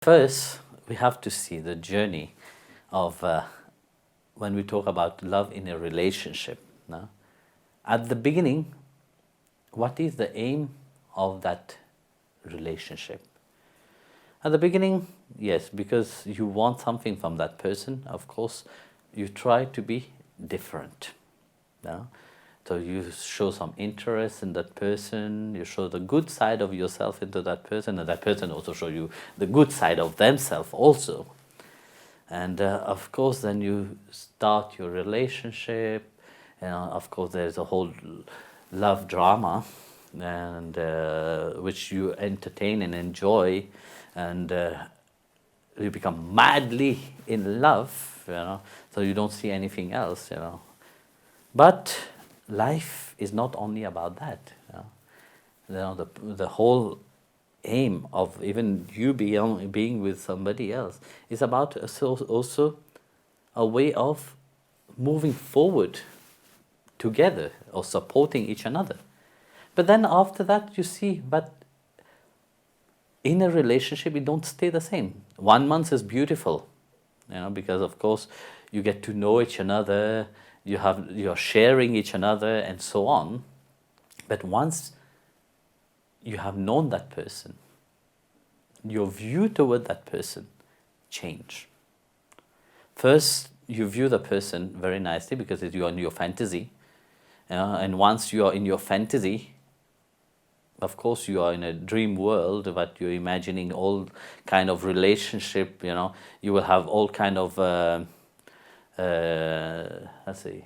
First, we have to see the journey of when we talk about love in a relationship. No? At the beginning, what is the aim of that relationship? At the beginning, yes, because you want something from that person, of course, you try to be different. No? So you show some interest in that person, you show the good side of yourself into that person, and that person also show you the good side of themselves also. And of course, then you start your relationship. Of course, there's a whole love drama, and which you entertain and enjoy, and you become madly in love. So you don't see anything else. But life is not only about that. The whole aim of even you being with somebody else is about also a way of moving forward together or supporting each another. But then after that you see, but in a relationship it don't stay the same. 1 month is beautiful, because of course you get to know each other, you're sharing each other and so on. But once you have known that person, your view toward that person change. First, you view the person very nicely because you're in your fantasy. And once you are in your fantasy, of course you are in a dream world, but you're imagining all kind of relationship. You will have all kind of let's see,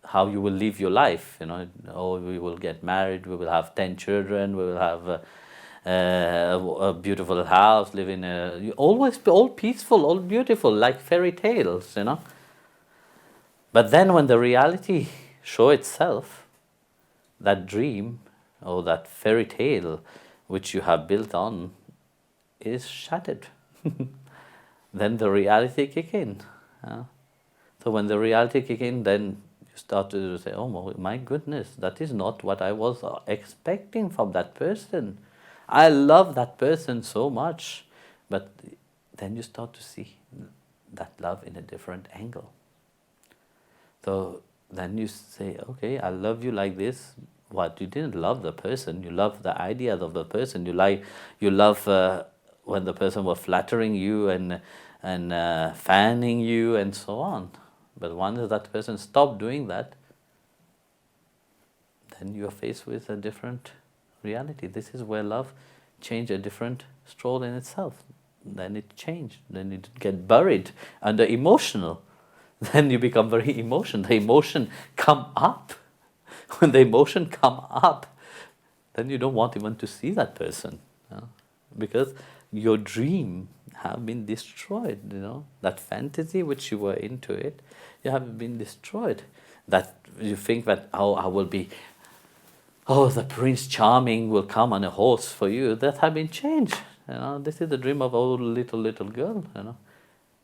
how you will live your life. We will get married, we will have 10 children, we will have a beautiful house, live in always be all peaceful, all beautiful, like fairy tales. But then when the reality show itself, that dream or that fairy tale which you have built on is shattered. Then the reality kick in. So when the reality kick in, then you start to say, oh my goodness, that is not what I was expecting from that person. I love that person so much. But then you start to see that love in a different angle. So then you say, okay, I love you like this. What? You didn't love the person, you love the ideas of the person. You love when the person was flattering you and fanning you and so on. But once that person stopped doing that, then you are faced with a different reality. This is where love changed, a different stroll in itself. Then it changed. Then it get buried under emotional. Then you become very emotional. The emotion come up. When the emotion come up, then you don't want even to see that person, because your dream have been destroyed. That fantasy which you were into it, you have been destroyed. That you think that I will be, the Prince Charming will come on a horse for you. That have been changed. This is the dream of a little girl.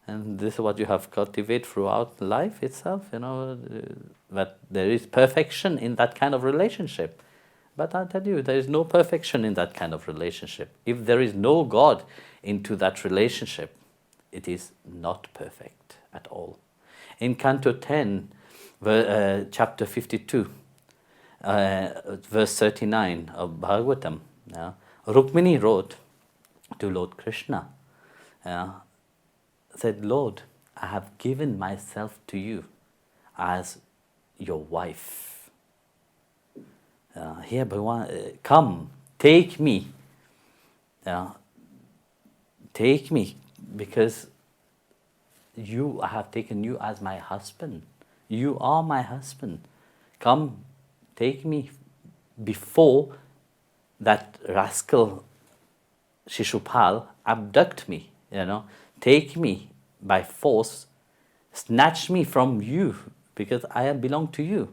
And this is what you have cultivated throughout life itself. That there is perfection in that kind of relationship. But I tell you, there is no perfection in that kind of relationship. If there is no God into that relationship, it is not perfect at all. In Canto 10, chapter 52, verse 39 of Bhagavatam, Rukmini wrote to Lord Krishna, said, Lord, I have given myself to you as your wife. Here, Bhagavan, come, take me. Take me, because I have taken you as my husband. You are my husband. Come, take me before that rascal Shishupal abduct me. Take me by force, snatch me from you, because I belong to you,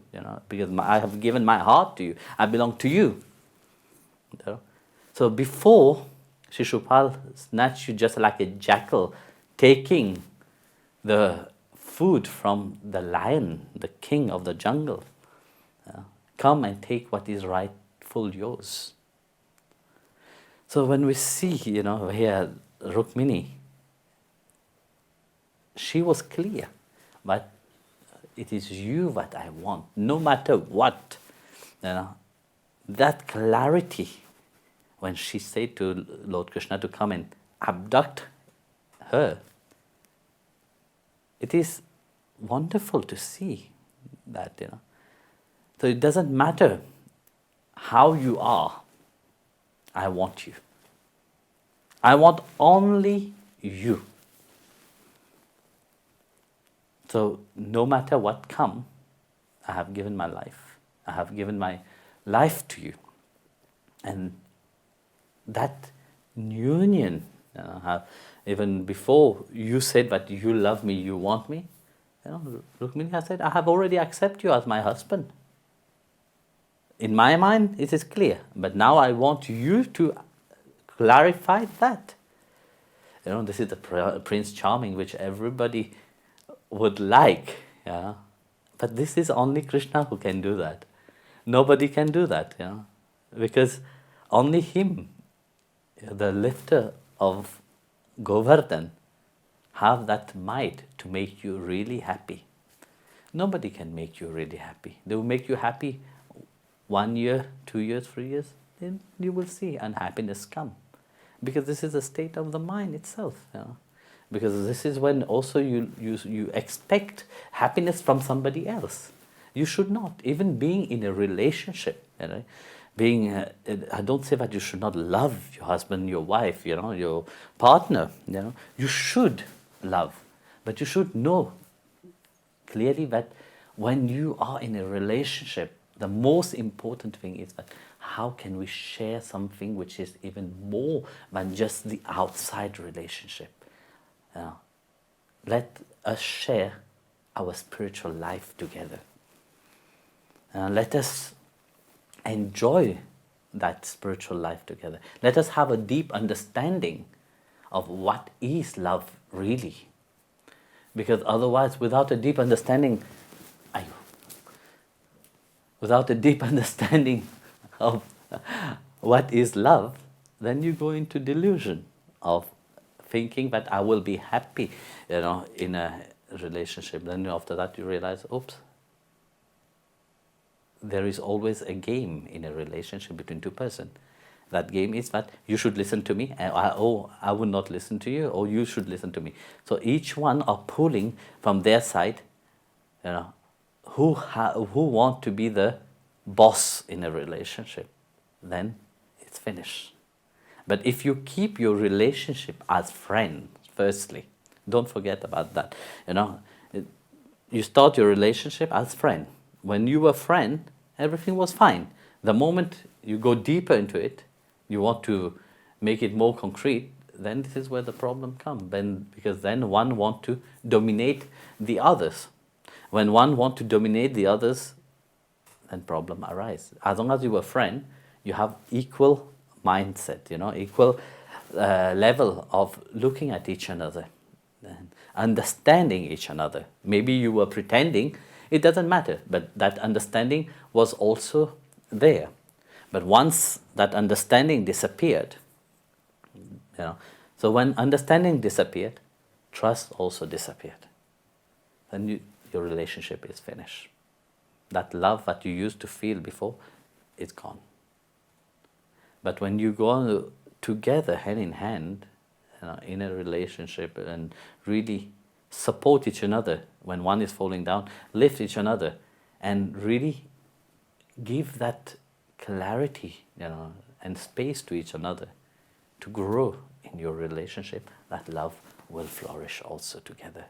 because I have given my heart to you. I belong to you. So before Shishupal snatch you just like a jackal taking the food from the lion, the king of the jungle, come and take what is rightful yours. So when we see, here Rukmini, she was clear, but it is you what I want, no matter what. You know, that clarity, when she said to Lord Krishna to come and abduct her, it is wonderful to see that, you know. So it doesn't matter how you are, I want you. I want only you. So no matter what come, I have given my life. I have given my life to you. And that union, you know, even before you said that you love me, you want me, you know, Rukmini has said, I have already accepted you as my husband. In my mind, it is clear, but now I want you to clarify that. You know, this is the Prince Charming, which everybody would like, yeah. But this is only Krishna who can do that. Nobody can do that, you know, because only him, the lifter of Govardhan, have that might to make you really happy. Nobody can make you really happy. They will make you happy 1 year, 2 years, 3 years, then you will see unhappiness come. Because this is a state of the mind itself. You know? Because this is when also you expect happiness from somebody else. You should not. Even being in a relationship, you know, I don't say that you should not love your husband, your wife, you know, your partner. You know, you should love, but you should know clearly that when you are in a relationship, the most important thing is that how can we share something which is even more than just the outside relationship? Let us share our spiritual life together. Let us enjoy that spiritual life together. Let us have a deep understanding of what is love really. Because otherwise, without a deep understanding, of what is love, then you go into delusion of thinking that I will be happy, you know, in a relationship. Then after that you realize, oops, there is always a game in a relationship between two persons. That game is that you should listen to me, and I will not listen to you, or you should listen to me. So each one are pulling from their side, you know, who want to be the boss in a relationship. Then it's finished. But if you keep your relationship as friends, firstly, don't forget about that. You know, you start your relationship as friend. When you were friend, everything was fine. The moment you go deeper into it, you want to make it more concrete, then this is where the problem comes. Because then one want to dominate the others. When one want to dominate the others, then problem arise. As long as you were friend, you have equal mindset, you know, equal level of looking at each other, and understanding each other. Maybe you were pretending, it doesn't matter, but that understanding was also there. But once that understanding disappeared, you know, so when understanding disappeared, trust also disappeared. Then your relationship is finished. That love that you used to feel before is gone. But when you go on together, hand in hand, you know, in a relationship, and really support each other when one is falling down, lift each other, and really give that clarity, you know, and space to each other to grow in your relationship, that love will flourish also together.